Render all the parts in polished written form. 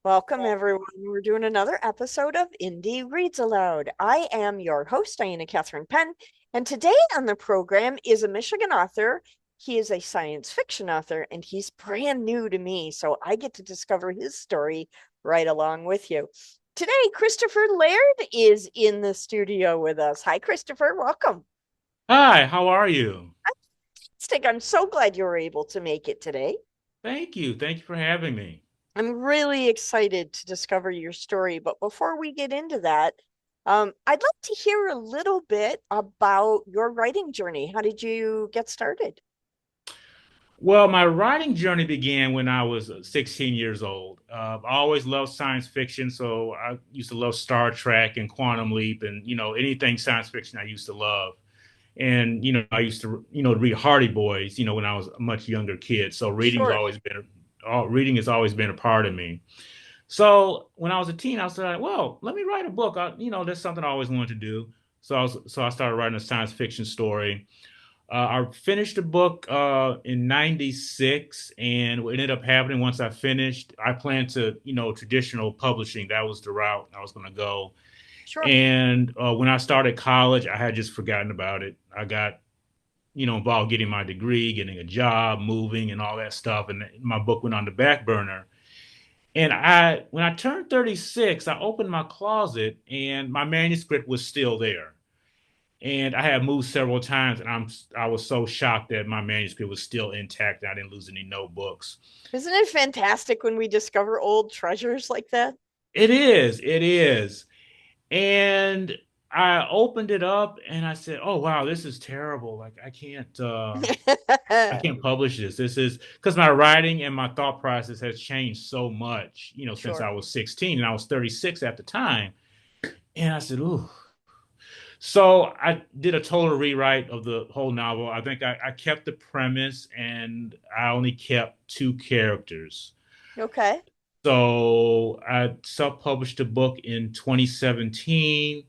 Welcome, everyone. We're doing another episode of Indie Reads Aloud. I am your host, Diana Catherine Penn, and today on the program is a Michigan author. He is a science fiction author, and he's brand new to me, so I get to discover his story right along with you. Today, Christopher Laird is in the studio with us. Hi, Christopher. Welcome. Hi, how are you? I'm so glad you were able to make it today. Thank you. Thank you for having me. I'm really excited to discover your story. But before we get into that, I'd like to hear a little bit about your writing journey. How did you get started? Well, my writing journey began when I was 16 years old. I always loved science fiction, so I used to love Star Trek and Quantum Leap and, anything science fiction I used to love. And, I used to, read Hardy Boys, when I was a much younger kid. So Sure. reading has always been a part of me. So when I was a teen, I was like, well, let me write a book. That's something I always wanted to do. So I started writing a science fiction story. I finished the book in '96, and what ended up happening once I finished, I planned to, traditional publishing. That was the route I was going to go. Sure. And when I started college, I had just forgotten about it. I got, involved getting my degree, getting a job, moving, and all that stuff, and my book went on the back burner. And when I turned 36, I opened my closet, and my manuscript was still there. And I had moved several times, and I was so shocked that my manuscript was still intact. And I didn't lose any notebooks. Isn't it fantastic when we discover old treasures like that? It is. And I opened it up, and I said, "Oh wow, this is terrible. Like I can't publish this. This is because my writing and my thought process has changed so much, since Sure. I was 16 and I was 36 at the time." And I said, "Ooh." So I did a total rewrite of the whole novel. I think I kept the premise and I only kept two characters. Okay. So I self-published the book in 2017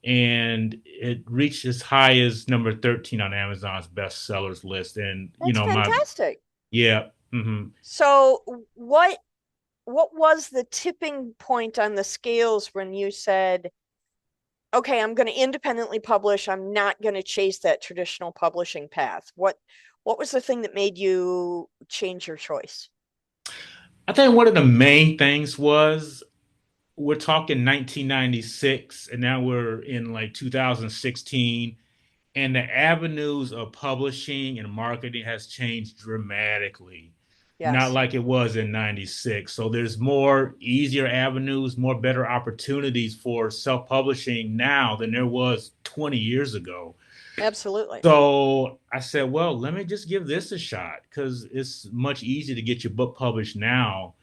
and it reached as high as number 13 on Amazon's bestsellers list. And That's fantastic. yeah. hmm So what was the tipping point on the scales when you said, okay, I'm going to independently publish. I'm not going to chase that traditional publishing path. What was the thing that made you change your choice? I think one of the main things was we're talking 1996 and now we're in like 2016 and the avenues of publishing and marketing has changed dramatically, not Yes, like it was in 96. So there's more easier avenues, more better opportunities for self-publishing now than there was 20 years ago. absolutely. So I said, well, let me just give this a shot because it's much easier to get your book published now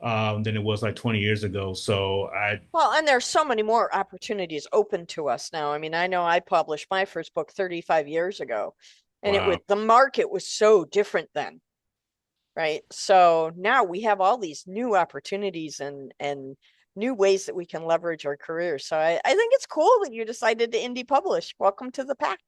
than it was like 20 years ago. So I, Well, and there's so many more opportunities open to us now. I mean, I know I published my first book 35 years ago, and it was wow. the market was so different then, right? So now we have all these new opportunities and new ways that we can leverage our careers. So I think it's cool that you decided to indie publish. Welcome to the pack.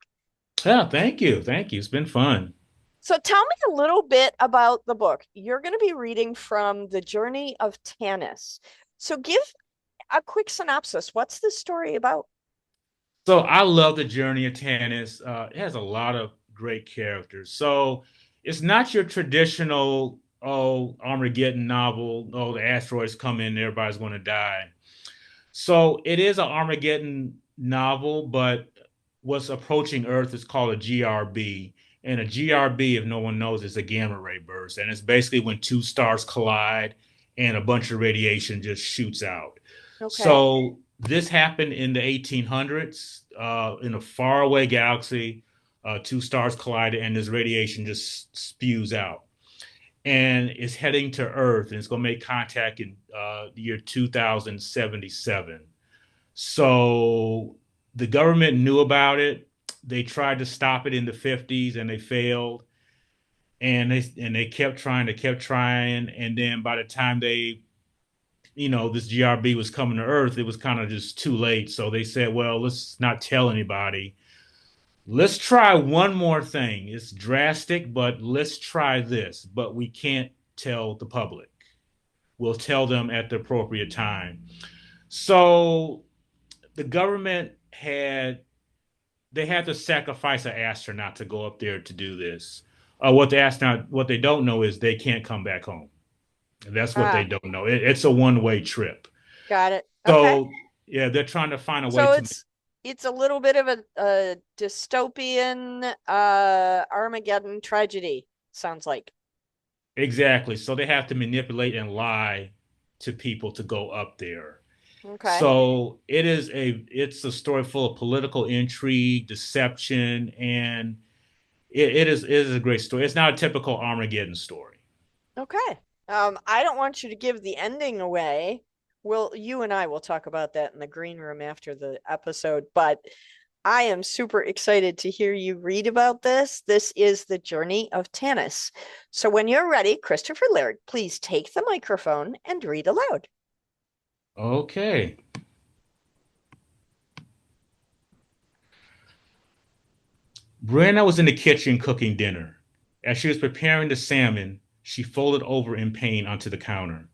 Yeah, thank you. Thank you. It's been fun. So tell me a little bit about the book. You're going to be reading from The Journey of Tanis. So give a quick synopsis. What's this story about? So I love the Journey of Tanis. It has a lot of great characters. So it's not your traditional, oh, Armageddon novel, oh, the asteroids come in, everybody's going to die. So it is an Armageddon novel, but what's approaching Earth is called a GRB. And a GRB, if no one knows, is a gamma ray burst. And it's basically when two stars collide and a bunch of radiation just shoots out. Okay. So this happened in the 1800s in a faraway galaxy. Two stars collided, and this radiation just spews out and it's heading to Earth, and it's going to make contact in the year 2077. So the government knew about it. They tried to stop it in the 50s, and they failed. And they kept trying, and then by the time this GRB was coming to Earth, it was kind of just too late. So they said, well, let's not tell anybody. Let's try one more thing. It's drastic, but let's try this. But we can't tell the public. We'll tell them at the appropriate time. So the government had to sacrifice an astronaut to go up there to do this. What they don't know is they can't come back home. That's what they Ah, don't know. It's a one-way trip. got it. Okay. So yeah, they're trying to find a way So to it's a little bit of a dystopian Armageddon tragedy, sounds like. exactly. So they have to manipulate and lie to people to go up there. Okay. So it's a story full of political intrigue, deception, and it is a great story. It's not a typical Armageddon story. Okay. I don't want you to give the ending away. You and I will talk about that in the green room after the episode, but I am super excited to hear you read about this. This is the Journey of Tanis. So when you're ready, Christopher Laird, please take the microphone and read aloud. Okay. Brianna was in the kitchen cooking dinner. As she was preparing the salmon, she folded over in pain onto the counter.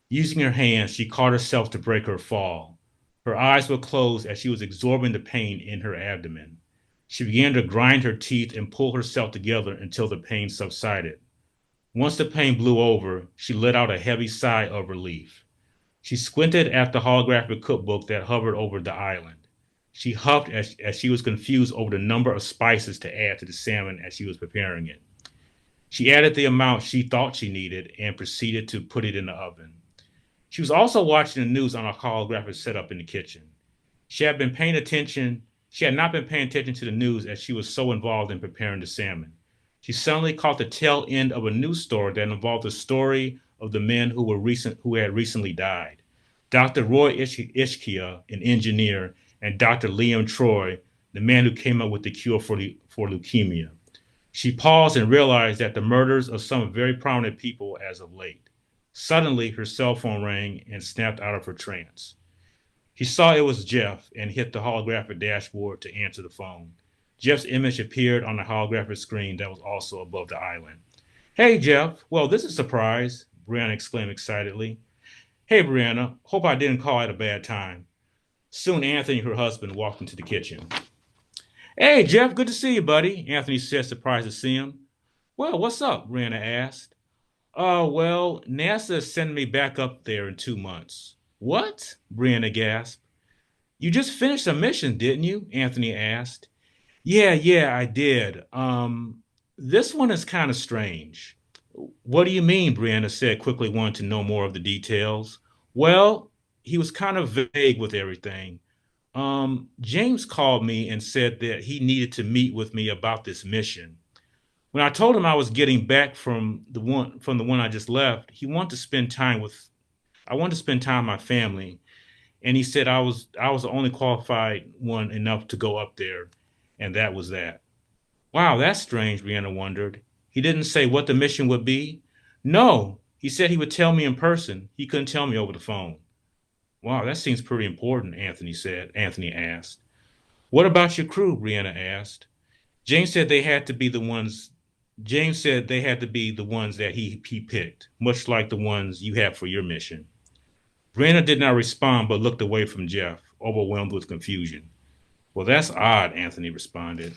Using her hands, she caught herself to break her fall. Her eyes were closed as she was absorbing the pain in her abdomen. She began to grind her teeth and pull herself together until the pain subsided. Once the pain blew over, she let out a heavy sigh of relief. She squinted at the holographic cookbook that hovered over the island. She huffed as she was confused over the number of spices to add to the salmon as she was preparing it. She added the amount she thought she needed and proceeded to put it in the oven. She was also watching the news on a holographic setup in the kitchen. She had been paying attention. She had not been paying attention to the news as she was so involved in preparing the salmon. She suddenly caught the tail end of a news story that involved the story of the men who had recently died. Dr. Roy Ishkia, an engineer, and Dr. Liam Troy, the man who came up with the cure for leukemia. She paused and realized that the murders of some very prominent people as of late. Suddenly, her cell phone rang and snapped out of her trance. He saw it was Jeff and hit the holographic dashboard to answer the phone. Jeff's image appeared on the holographic screen that was also above the island. Hey, Jeff. Well, this is a surprise, Brianna exclaimed excitedly. Hey, Brianna. Hope I didn't call at a bad time. Soon, Anthony, her husband, walked into the kitchen. Hey, Jeff. Good to see you, buddy, Anthony said, surprised to see him. Well, what's up? Brianna asked. Well, NASA is sending me back up there in 2 months. What? Brianna gasped. You just finished a mission, didn't you? Anthony asked. Yeah, I did. This one is kind of strange. What do you mean? Brianna said, quickly wanting to know more of the details. Well, he was kind of vague with everything. James called me and said that he needed to meet with me about this mission. When I told him I was getting back from the one I just left, he wanted to spend time with I wanted to spend time with my family, and he said I was the only qualified one enough to go up there, and that was that. Wow, that's strange, Brianna wondered. He didn't say what the mission would be? No, he said he would tell me in person. He couldn't tell me over the phone. Wow, that seems pretty important, Anthony asked. What about your crew? Brianna asked. James said they had to be the ones James said they had to be the ones that he picked, much like the ones you have for your mission. Brianna did not respond but looked away from Jeff, overwhelmed with confusion. Well, that's odd, Anthony responded.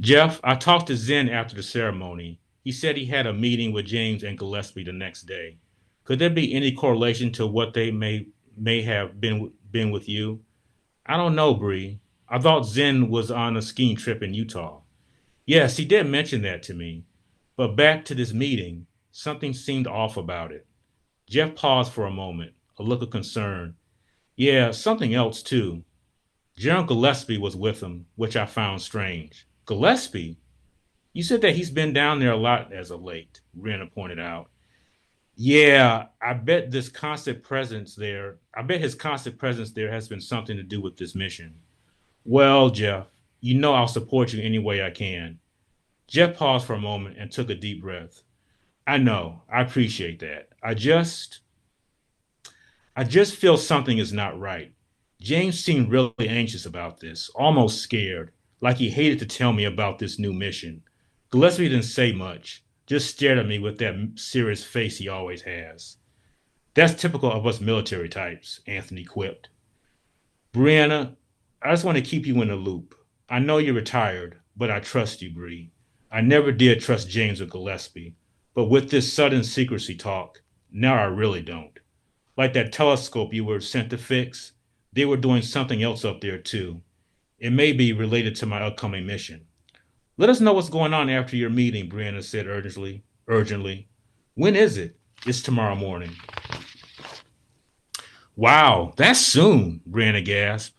Jeff, I talked to Zen after the ceremony. He said he had a meeting with James and Gillespie the next day. Could there be any correlation to what they may have been with you? I don't know, Bree. I thought Zen was on a skiing trip in Utah. Yes, he did mention that to me. But back to this meeting, something seemed off about it. Jeff paused for a moment, a look of concern. Yeah, something else too. General Gillespie was with him, which I found strange. Gillespie? You said that he's been down there a lot as of late, Rena pointed out. Yeah, I bet his constant presence there has been something to do with this mission. Well, Jeff, you know I'll support you any way I can. Jeff paused for a moment and took a deep breath. I know, I appreciate that. I just feel something is not right. James seemed really anxious about this, almost scared, like he hated to tell me about this new mission. Gillespie didn't say much. just stared at me with that serious face he always has. That's typical of us military types, Anthony quipped. Brianna, I just want to keep you in the loop. I know you're retired, but I trust you, Bree. I never did trust James or Gillespie, but with this sudden secrecy talk, now I really don't. Like that telescope you were sent to fix, they were doing something else up there too. It may be related to my upcoming mission. Let us know what's going on after your meeting, Brianna said urgently. Urgently. When is it? It's tomorrow morning. Wow, that's soon, Brianna gasped.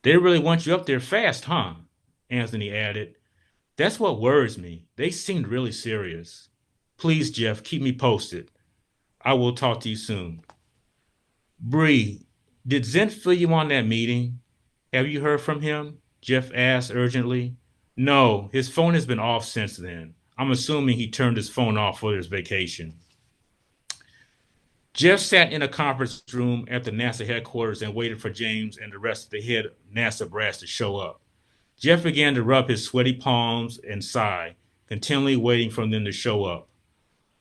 They really want you up there fast, huh? Anthony added. That's what worries me. They seemed really serious. Please, Jeff, keep me posted. I will talk to you soon. Bree, did Zen fill you on that meeting? Have you heard from him? Jeff asked urgently. No, his phone has been off since then. I'm assuming he turned his phone off for his vacation. Jeff sat in a conference room at the NASA headquarters and waited for James and the rest of the head NASA brass to show up. Jeff began to rub his sweaty palms and sigh, continually waiting for them to show up.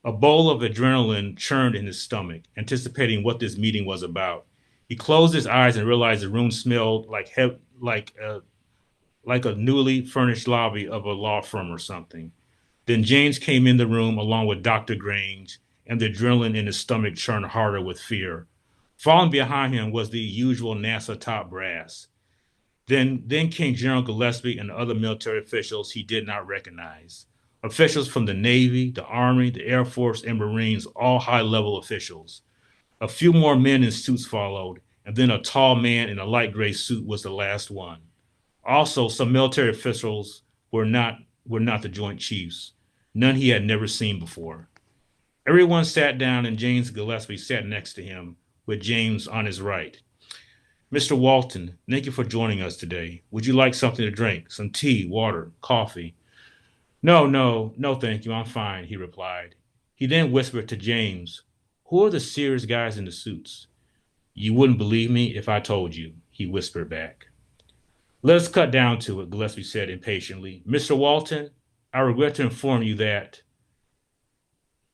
A bowl of adrenaline churned in his stomach, anticipating what this meeting was about. He closed his eyes and realized the room smelled like a newly furnished lobby of a law firm or something. Then James came in the room along with Dr. Grange, and the adrenaline in his stomach churned harder with fear. Following behind him was the usual NASA top brass. Then came General Gillespie and other military officials he did not recognize. Officials from the Navy, the Army, the Air Force, and Marines, all high-level officials. A few more men in suits followed, and then a tall man in a light gray suit was the last one. Also, some military officials were not the Joint Chiefs, none he had never seen before. Everyone sat down, and James Gillespie sat next to him, with James on his right. Mr. Walton, thank you for joining us today. Would you like something to drink? Some tea, water, coffee? No, no, no, thank you. I'm fine, he replied. He then whispered to James, who are the serious guys in the suits? You wouldn't believe me if I told you, he whispered back. Let us cut down to it, Gillespie said impatiently. Mr. Walton, I regret to inform you that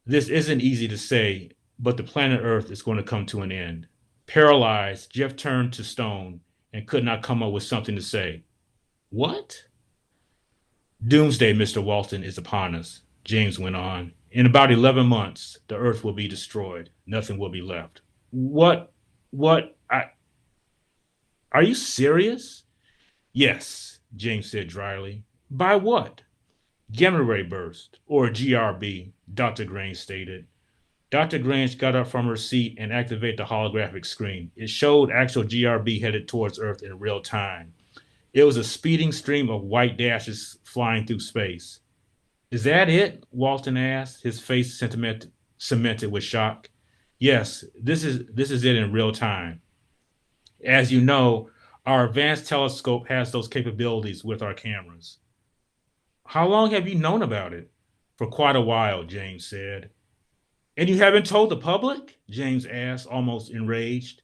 this isn't easy to say, but the planet Earth is going to come to an end. Paralyzed, Jeff turned to stone and could not come up with something to say. What? Doomsday, Mr. Walton, is upon us, James went on. In about 11 months, the Earth will be destroyed. Nothing will be left. Are you serious? Yes, James said dryly. By what? Gamma ray burst, or GRB, Dr. Grange stated. Dr. Grange got up from her seat and activated the holographic screen. It showed actual GRB headed towards Earth in real time. It was a speeding stream of white dashes flying through space. Is that it? Walton asked, his face cemented with shock. Yes, this is it in real time. As you know, our advanced telescope has those capabilities with our cameras. How long have you known about it? For quite a while, James said. And you haven't told the public? James asked, almost enraged.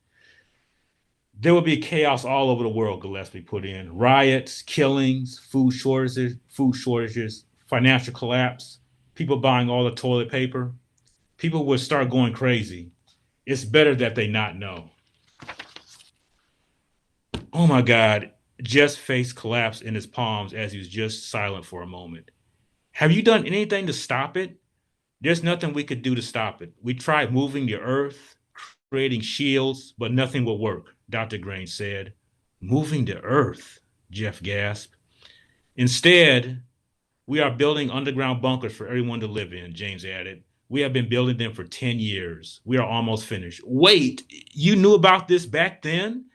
There will be chaos all over the world, Gillespie put in. Riots, killings, food shortages, financial collapse, people buying all the toilet paper. People will start going crazy. It's better that they not know. Oh my God. Jeff's face collapsed in his palms as he was just silent for a moment. Have you done anything to stop it? There's nothing we could do to stop it. We tried moving the Earth, creating shields, but nothing will work, Dr. Grange said. Moving the Earth, Jeff gasped. Instead, we are building underground bunkers for everyone to live in, James added. We have been building them for 10 years. We are almost finished. Wait, you knew about this back then?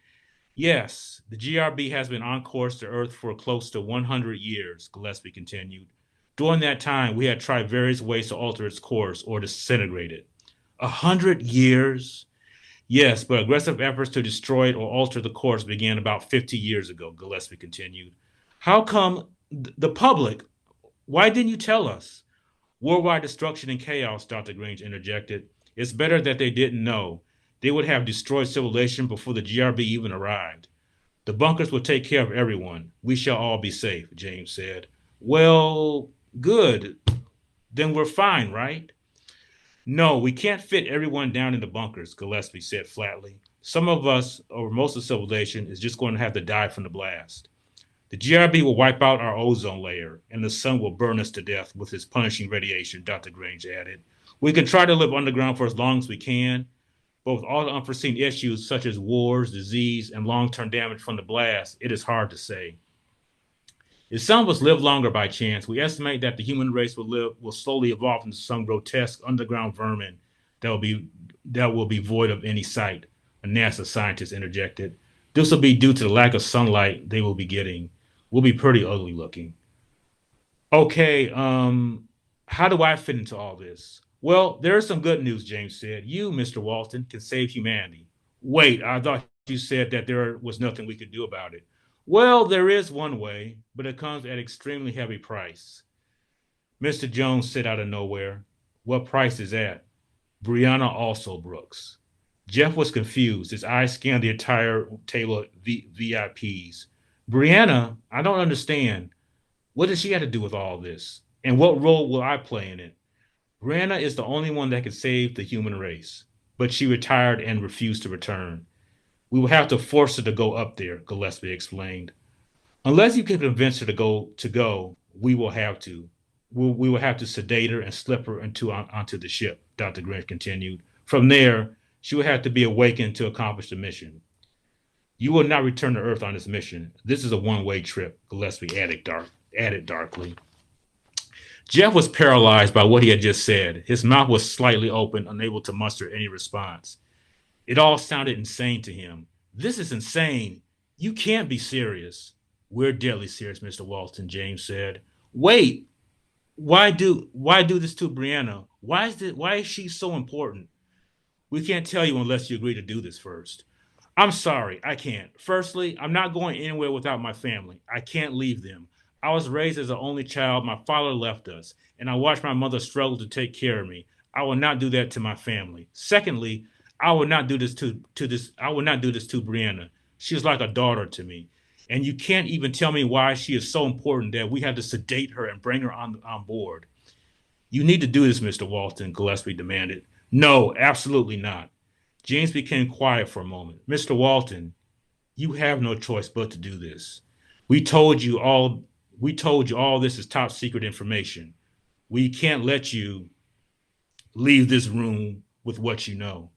Yes, the GRB has been on course to Earth for close to 100 years, Gillespie continued. During that time, we had tried various ways to alter its course or disintegrate it. 100 years? Yes, but aggressive efforts to destroy it or alter the course began about 50 years ago, Gillespie continued. How come the public? Why didn't you tell us? Worldwide destruction and chaos, Dr. Grange interjected. It's better that they didn't know. They would have destroyed civilization before the GRB even arrived. The bunkers will take care of everyone. We shall all be safe, James said. Well, good. then we're fine, right? No, we can't fit everyone down in the bunkers, Gillespie said flatly. Some of us, or most of civilization, is just going to have to die from the blast. The GRB will wipe out our ozone layer, and the sun will burn us to death with its punishing radiation, Dr. Grange added. We can try to live underground for as long as we can, but with all the unforeseen issues such as wars, disease, and long term damage from the blast, it is hard to say. If some of us live longer by chance, we estimate that the human race will slowly evolve into some grotesque underground vermin that will be that will be void of any sight, a NASA scientist interjected. This will be due to the lack of sunlight they will be getting. We'll be pretty ugly looking. Okay, how do I fit into all this? Well, there is some good news, James said. You, Mr. Walton, can save humanity. Wait, I thought you said that there was nothing we could do about it. Well, there is one way, but it comes at an extremely heavy price. Mr. Jones said out of nowhere. What price is that? Brianna Alsobrooks. Jeff was confused. His eyes scanned the entire table of VIPs. Brianna, I don't understand. What does she have to do with all this? And what role will I play in it? Brianna is the only one that can save the human race, but she retired and refused to return. We will have to force her to go up there, Gillespie explained. Unless you can convince her to go, we will have to. We will have to sedate her and slip her onto the ship, Dr. Grant continued. From there, she will have to be awakened to accomplish the mission. You will not return to Earth on this mission. This is a one-way trip, Gillespie added darkly. Jeff was paralyzed by what he had just said. His mouth was slightly open, unable to muster any response. It all sounded insane to him. This is insane. You can't be serious. We're deadly serious, Mr. Walton, James said. Wait, why do this to Brianna? Why is she so important? We can't tell you unless you agree to do this first. I'm sorry, I can't. Firstly, I'm not going anywhere without my family. I can't leave them. I was raised as an only child. My father left us, and I watched my mother struggle to take care of me. I will not do that to my family. Secondly, I will not do this to this. I will not do this to Brianna. She is like a daughter to me, and you can't even tell me why she is so important that we have to sedate her and bring her on board. You need to do this, Mr. Walton, Gillespie demanded. No, absolutely not. James became quiet for a moment. Mr. Walton, you have no choice but to do this. We told you all we told you all this is top secret information. We can't let you leave this room with what you know.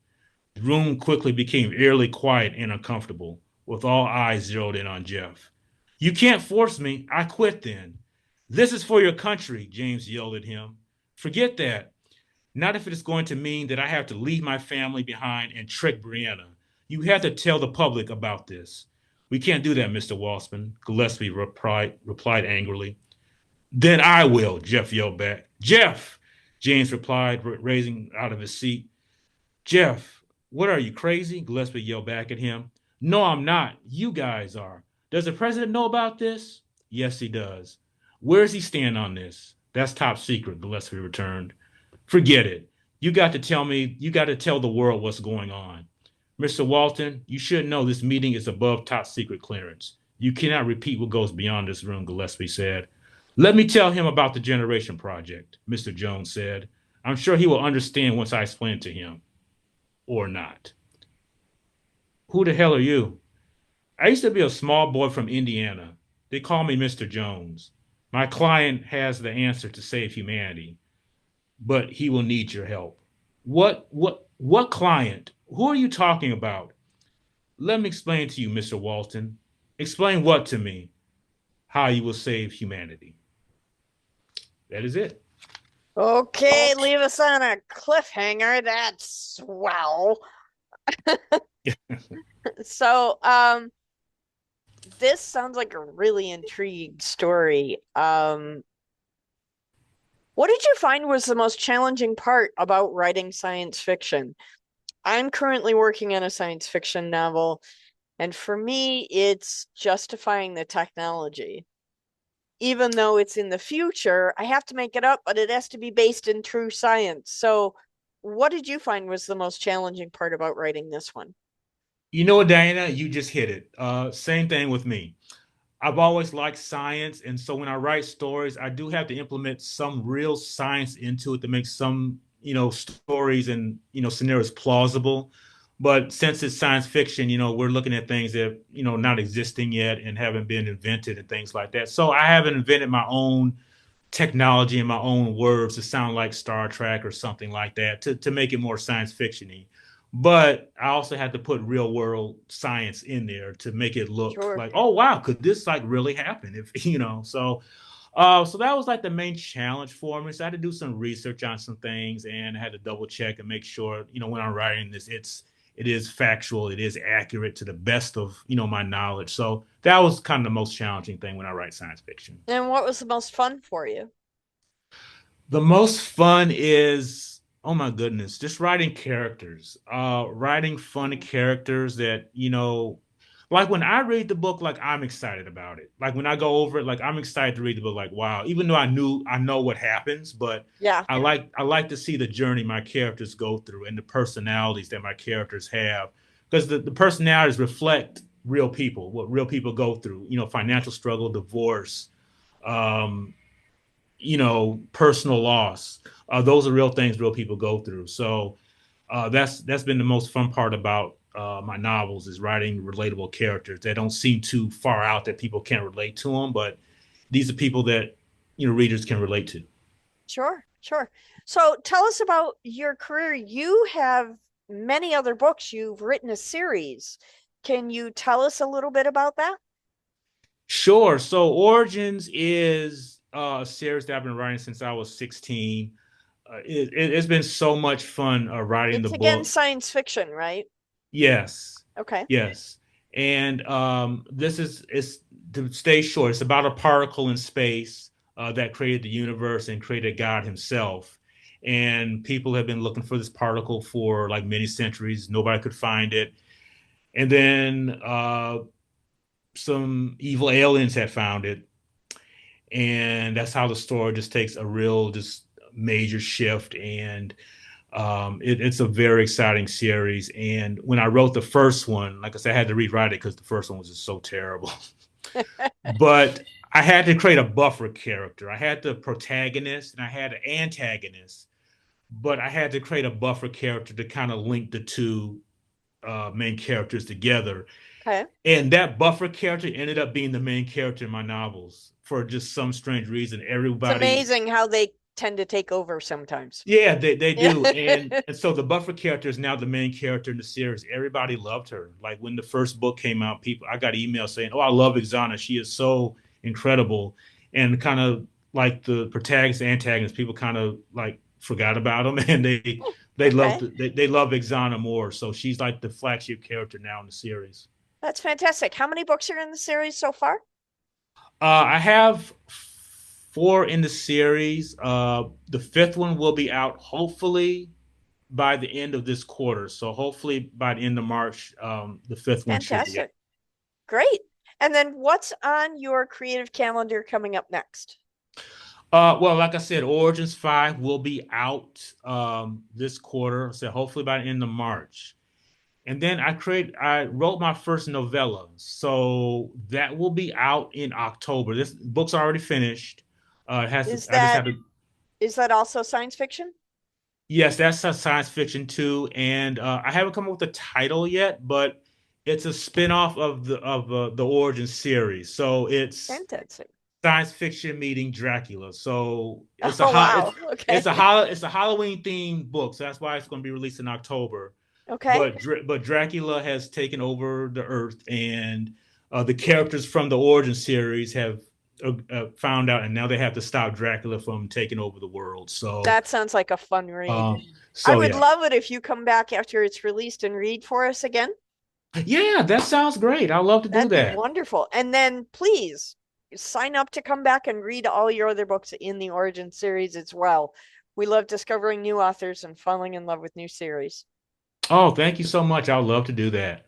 The room quickly became eerily quiet and uncomfortable, with all eyes zeroed in on Jeff. You can't force me. I quit then. This is for your country, James yelled at him. Forget that. Not if it is going to mean that I have to leave my family behind and trick Brianna. You have to tell the public about this. We can't do that, Mr. Walsman, Gillespie replied angrily. Then I will, Jeff yelled back. Jeff, James replied, raising out of his seat. Jeff, what are you, crazy? Gillespie yelled back at him. No, I'm not. You guys are. Does the president know about this? Yes, he does. Where does he stand on this? That's top secret, Gillespie returned. Forget it. You got to tell the world what's going on. Mr. Walton, you should know this meeting is above top secret clearance. You cannot repeat what goes beyond this room, Gillespie said. Let me tell him about the Generation Project, Mr. Jones said. I'm sure he will understand once I explain it to him. Or not. Who the hell are you? I used to be a small boy from Indiana. They call me Mr. Jones. My client has the answer to save humanity, but he will need your help. What client? Who are you talking about? Let me explain to you, Mr. Walton. Explain what to me? How you will save humanity. That is it. Okay, leave us on a cliffhanger. That's swell. So, this sounds like a really intrigued story. What did you find was the most challenging part about writing science fiction? I'm currently working on a science fiction novel, and for me, it's justifying the technology. Even though it's in the future, I have to make it up, but it has to be based in true science. So, what did you find was the most challenging part about writing this one? You know what, Diana? You just hit it. Same thing with me. I've always liked science, and so when I write stories, I do have to implement some real science into it to make some, stories and scenarios plausible. But since it's science fiction, we're looking at things that not existing yet and haven't been invented and things like that. So I haven't invented my own technology in my own words to sound like Star Trek or something like that to make it more science fictiony. But I also had to put real world science in there to make it look Sure. like, oh wow, could this like really happen? If so so that was like the main challenge for me. So I had to do some research on some things and I had to double check and make sure, when I'm writing this, it is factual, it is accurate to the best of, my knowledge. So that was kind of the most challenging thing when I write science fiction. And what was the most fun for you? The most fun is, oh my goodness, just writing characters, writing fun Mhm. characters that, like when I read the book, like I'm excited about it. Like when I go over it, like I'm excited to read the book, like wow, even though I know what happens, but Yeah, I like to see the journey my characters go through and the personalities that my characters have. Because the personalities reflect real people, what real people go through, financial struggle, divorce, um, personal loss. Those are real things real people go through. So that's been the most fun part about my novels is writing relatable characters that don't seem too far out that people can't relate to them, but these are people that readers can relate to. sure, sure. So tell us about your career. You have many other books. You've written a series. Can you tell us a little bit about that? Sure. So Origins is a series that I've been writing since I was 16. It's been so much fun writing the It's again book. science fiction, right? Yes, Okay. yes. And this is to stay short. It's about a particle in space that created the universe and created God Himself. And people have been looking for this particle for like many centuries. Nobody could find it. And then some evil aliens had found it, and that's how the story just takes a real, just major shift. And it's a very exciting series. And when I wrote the first one, like I said, I had to rewrite it because the first one was just so terrible. But I had to create a buffer character. I had the protagonist and I had an antagonist, but I had to create a buffer character to kind of link the two main characters together. Okay. And that buffer character ended up being the main character in my novels for just some strange reason. It's Everybody, amazing how they tend to take over sometimes. yeah, they Yeah. do. And so the buffer character is now the main character in the series. Everybody loved her. Like when the first book came out, people I got emails saying, "Oh, I love Exana. She is so incredible." And kind of like the protagonist, antagonist, people kind of like forgot about them and Okay. they love Exana more. So she's like the flagship character now in the series. That's fantastic. How many books are in the series so far? I have four in the series. The fifth one will be out hopefully by the end of this quarter. So hopefully by the end of March, the fifth one should be out. Fantastic. Great. And then what's on your creative calendar coming up next? Well, like I said, Origins 5 will be out this quarter. So hopefully by the end of March. And then I wrote my first novella. So that will be out in October. This book's already finished. Is I just have that to. is that also science fiction? Yes, that's a science fiction too, and I haven't come up with a title yet, but it's a spinoff of the Origin series. So it's Fantastic. science fiction meeting Dracula. So Oh wow. Okay. it's a Halloween themed book. So that's why it's going to be released in October. Okay. But Dracula has taken over the Earth, and the characters from the Origin series have found out, and now they have to stop Dracula from taking over the world. So. That sounds like a fun read. I So would yeah, love it if you come back after it's released and read for us again. yeah, that sounds great. I'd love to do That'd be that. wonderful. And then please sign up to come back and read all your other books in the Origin series as well. We love discovering new authors and falling in love with new series. Oh, thank you so much. I'd love to do that.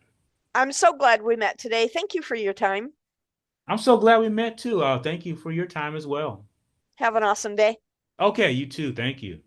I'm so glad we met today. Thank you for your time. I'm so glad we met too. Thank you for your time as well. Have an awesome day. Okay, you too. Thank you.